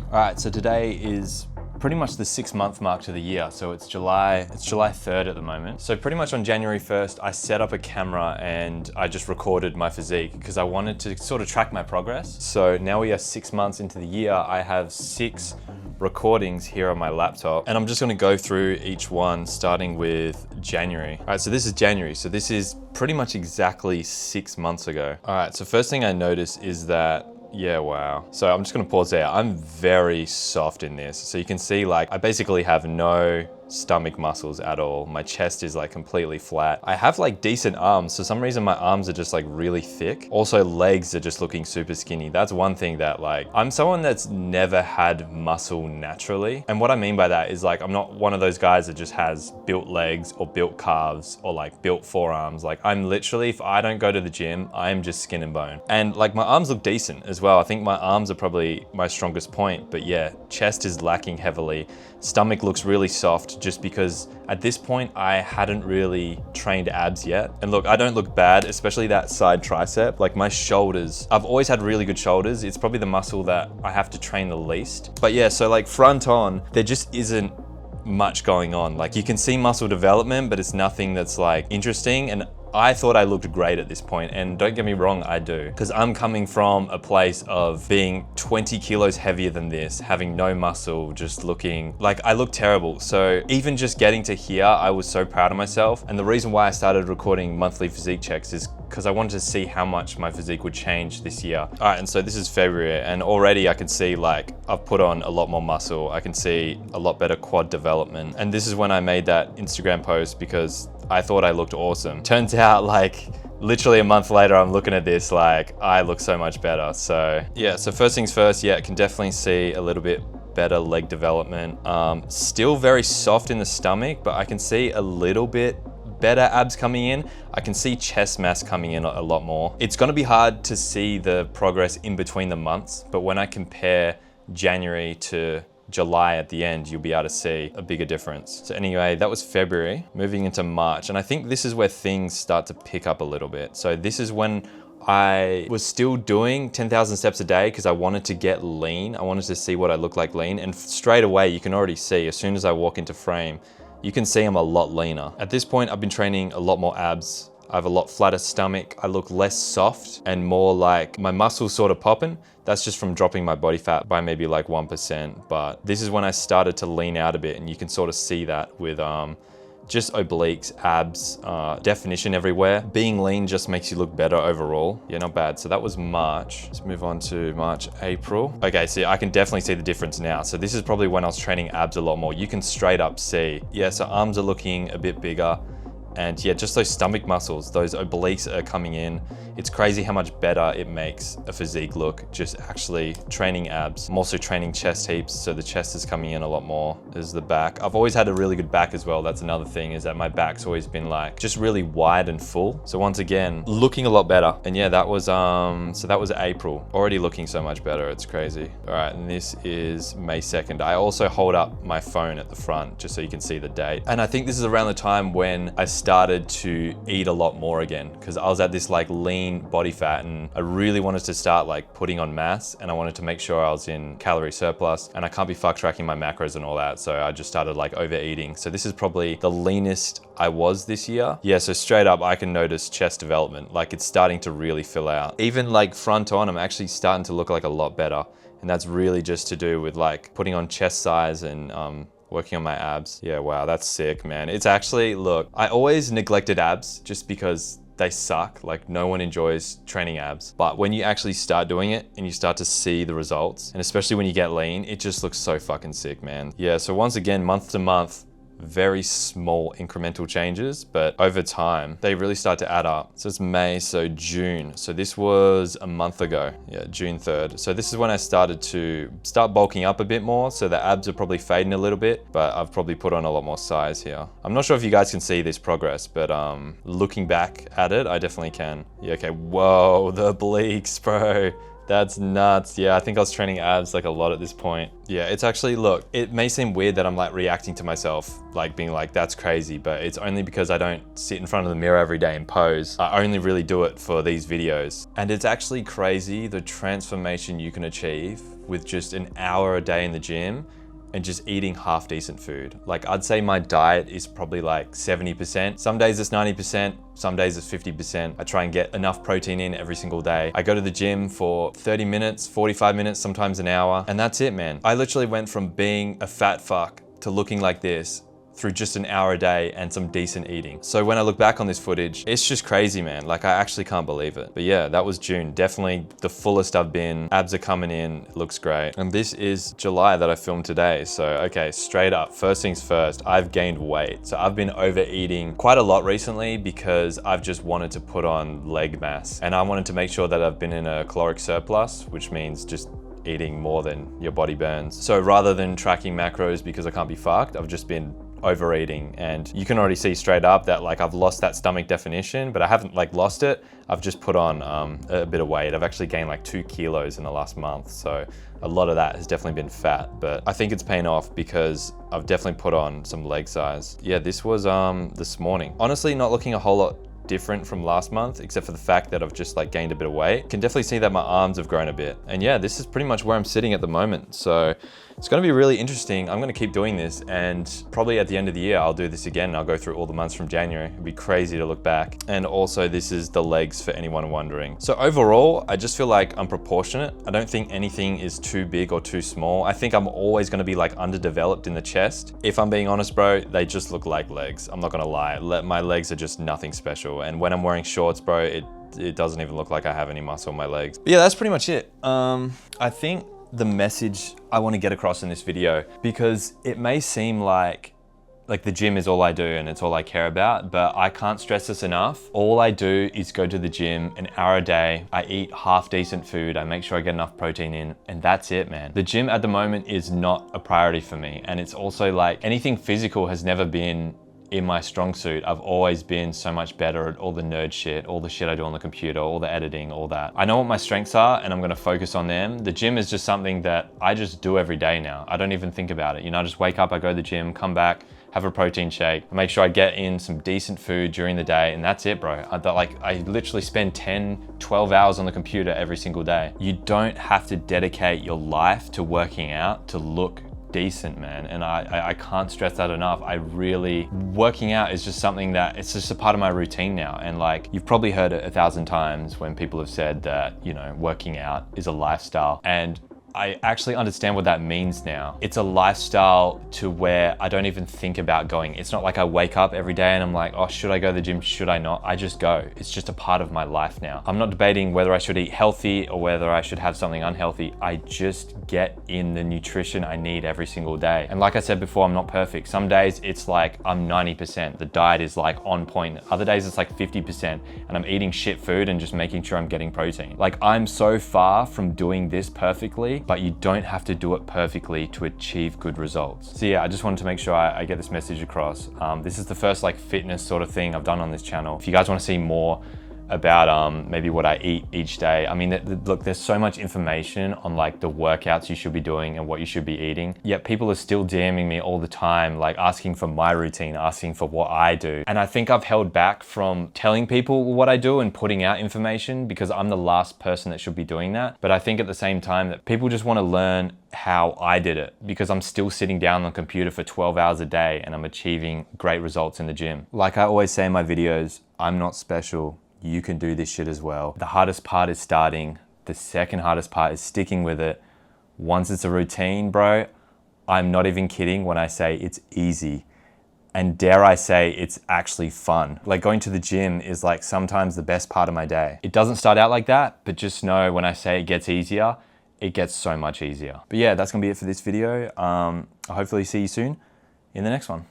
All right, so today is pretty much the 6-month mark to the year. So it's July 3rd at the moment. So pretty much on January 1st, I set up a camera and I just recorded my physique because I wanted to sort of track my progress. So now we are 6 months into the year. I have 6 recordings here on my laptop and I'm just gonna go through each one starting with January. All right, so this is January. So this is pretty much exactly 6 months ago. All right, so first thing I notice is that yeah, wow. So I'm just gonna pause there. I'm very soft in this. So you can see like, I basically have no stomach muscles at all. My chest is like completely flat. I have like decent arms. For some reason my arms are just like really thick. Also legs are just looking super skinny. That's one thing that like, I'm someone that's never had muscle naturally. And what I mean by that is like, I'm not one of those guys that just has built legs or built calves or like built forearms. Like I'm literally, if I don't go to the gym, I'm just skin and bone. And like my arms look decent as well. I think my arms are probably my strongest point, but yeah, chest is lacking heavily. Stomach looks really soft just because at this point I hadn't really trained abs yet. And look, I don't look bad, especially that side tricep. Like my shoulders, I've always had really good shoulders. It's probably the muscle that I have to train the least. But yeah, so like front on, there just isn't much going on. Like you can see muscle development, but it's nothing that's like interesting. And I thought I looked great at this point, and don't get me wrong, I do. Because I'm coming from a place of being 20 kilos heavier than this, having no muscle, just looking like I look terrible. So even just getting to here, I was so proud of myself. And the reason why I started recording monthly physique checks is because I wanted to see how much my physique would change this year. All right, and so this is February, and already I can see like I've put on a lot more muscle. I can see a lot better quad development. And this is when I made that Instagram post because I thought I looked awesome. Turns out like literally a month later, I'm looking at this like I look so much better. So yeah, so first things first, yeah, I can definitely see a little bit better leg development. Still very soft in the stomach, but I can see a little bit better abs coming in. I can see chest mass coming in a lot more. It's gonna be hard to see the progress in between the months, but when I compare January to July at the end, you'll be able to see a bigger difference. So anyway, that was February, moving into March. And I think this is where things start to pick up a little bit. So this is when I was still doing 10,000 steps a day because I wanted to get lean. I wanted to see what I look like lean. And straight away, you can already see as soon as I walk into frame, you can see I'm a lot leaner. At this point, I've been training a lot more abs. I have a lot flatter stomach. I look less soft and more like my muscles sort of popping. That's just from dropping my body fat by maybe like 1%. But this is when I started to lean out a bit, and you can sort of see that with just obliques, abs, definition everywhere. Being lean just makes you look better overall. Yeah, not bad. So that was March. Let's move on to March, April. Okay, so I can definitely see the difference now. So this is probably when I was training abs a lot more. You can straight up see, yeah, so arms are looking a bit bigger. And yeah, just those stomach muscles, those obliques are coming in. It's crazy how much better it makes a physique look, just actually training abs. I'm also training chest heaps, so the chest is coming in a lot more. There's the back. I've always had a really good back as well. That's another thing, is that my back's always been like, just really wide and full. So once again, looking a lot better. And yeah, that was, so that was April. Already looking so much better, it's crazy. All right, and this is May 2nd. I also hold up my phone at the front, just so you can see the date. And I think this is around the time when I started to eat a lot more again, because I was at this like lean body fat and I really wanted to start like putting on mass, and I wanted to make sure I was in calorie surplus, and I can't be fuck tracking my macros and all that. So I just started like overeating. So this is probably the leanest I was this year. Yeah, so straight up I can notice chest development. Like it's starting to really fill out. Even like front on, I'm actually starting to look like a lot better. And that's really just to do with like putting on chest size and working on my abs. Yeah, wow, that's sick, man. It's actually, look, I always neglected abs just because they suck. Like no one enjoys training abs. But when you actually start doing it and you start to see the results, and especially when you get lean, it just looks so fucking sick, man. Yeah, so once again, month to month, very small incremental changes, but over time, they really start to add up. So it's May, so June. So this was a month ago, yeah, June 3rd. So this is when I started to start bulking up a bit more. So the abs are probably fading a little bit, but I've probably put on a lot more size here. I'm not sure if you guys can see this progress, but looking back at it, I definitely can. Yeah, okay, whoa, the obliques, bro. That's nuts. Yeah, I think I was training abs like a lot at this point. Yeah, it's actually, look, it may seem weird that I'm like reacting to myself, like being like, that's crazy, but it's only because I don't sit in front of the mirror every day and pose. I only really do it for these videos. And it's actually crazy the transformation you can achieve with just an hour a day in the gym and just eating half decent food. Like, I'd say my diet is probably like 70%. Some days it's 90%, some days it's 50%. I try and get enough protein in every single day. I go to the gym for 30 minutes, 45 minutes, sometimes an hour, and that's it, man. I literally went from being a fat fuck to looking like this through just an hour a day and some decent eating. So when I look back on this footage, it's just crazy, man. Like, I actually can't believe it. But yeah, that was June. Definitely the fullest I've been. Abs are coming in, it looks great. And this is July that I filmed today. So, okay, straight up, first things first, I've gained weight. So I've been overeating quite a lot recently because I've just wanted to put on leg mass. And I wanted to make sure that I've been in a caloric surplus, which means just eating more than your body burns. So rather than tracking macros because I can't be fucked, I've just been overeating, and you can already see straight up that like I've lost that stomach definition, but I haven't like lost it. I've just put on a bit of weight. I've actually gained like 2 kilos in the last month. So a lot of that has definitely been fat, but I think it's paying off because I've definitely put on some leg size. Yeah, this was this morning. Honestly, not looking a whole lot different from last month, except for the fact that I've just like gained a bit of weight. Can definitely see that my arms have grown a bit. And yeah, this is pretty much where I'm sitting at the moment. So it's gonna be really interesting. I'm gonna keep doing this, and probably at the end of the year, I'll do this again and I'll go through all the months from January. It'd be crazy to look back. And also this is the legs for anyone wondering. So overall, I just feel like I'm proportionate. I don't think anything is too big or too small. I think I'm always gonna be like underdeveloped in the chest. If I'm being honest, bro, they just look like legs. I'm not gonna lie. My legs are just nothing special. And when I'm wearing shorts, bro, it doesn't even look like I have any muscle on my legs. But yeah, that's pretty much it. I think the message I want to get across in this video, because it may seem like the gym is all I do and it's all I care about, but I can't stress this enough. All I do is go to the gym an hour a day. I eat half decent food. I make sure I get enough protein in, and that's it, man. The gym at the moment is not a priority for me. And it's also like anything physical has never been in my strong suit. I've always been so much better at all the nerd shit, all the shit I do on the computer, all the editing, all that. I know what my strengths are and I'm gonna focus on them. The gym is just something that I just do every day now. I don't even think about it. You know, I just wake up, I go to the gym, come back, have a protein shake, I make sure I get in some decent food during the day, and that's it, bro. I literally spend 10, 12 hours on the computer every single day. You don't have to dedicate your life to working out to look decent, man. And I can't stress that enough. Working out is just something that it's just a part of my routine now. And like, you've probably heard it 1,000 times when people have said that, you know, working out is a lifestyle. And I actually understand what that means now. It's a lifestyle to where I don't even think about going. It's not like I wake up every day and I'm like, oh, should I go to the gym? Should I not? I just go. It's just a part of my life now. I'm not debating whether I should eat healthy or whether I should have something unhealthy. I just get in the nutrition I need every single day. And like I said before, I'm not perfect. Some days it's like I'm 90%. The diet is like on point. Other days it's like 50% and I'm eating shit food and just making sure I'm getting protein. Like, I'm so far from doing this perfectly, but you don't have to do it perfectly to achieve good results. So yeah, I just wanted to make sure I get this message across. This is the first like fitness sort of thing I've done on this channel. If you guys want to see more about maybe what I eat each day. I mean, look, there's so much information on like the workouts you should be doing and what you should be eating, yet people are still DMing me all the time, like asking for my routine, asking for what I do. And I think I've held back from telling people what I do and putting out information because I'm the last person that should be doing that. But I think at the same time that people just want to learn how I did it, because I'm still sitting down on the computer for 12 hours a day and I'm achieving great results in the gym. Like I always say in my videos, I'm not special. You can do this shit as well. The hardest part is starting. The second hardest part is sticking with it. Once it's a routine, bro, I'm not even kidding when I say it's easy. And dare I say, it's actually fun. Like, going to the gym is like sometimes the best part of my day. It doesn't start out like that, but just know when I say it gets easier, it gets so much easier. But yeah, that's gonna be it for this video. I'll hopefully see you soon in the next one.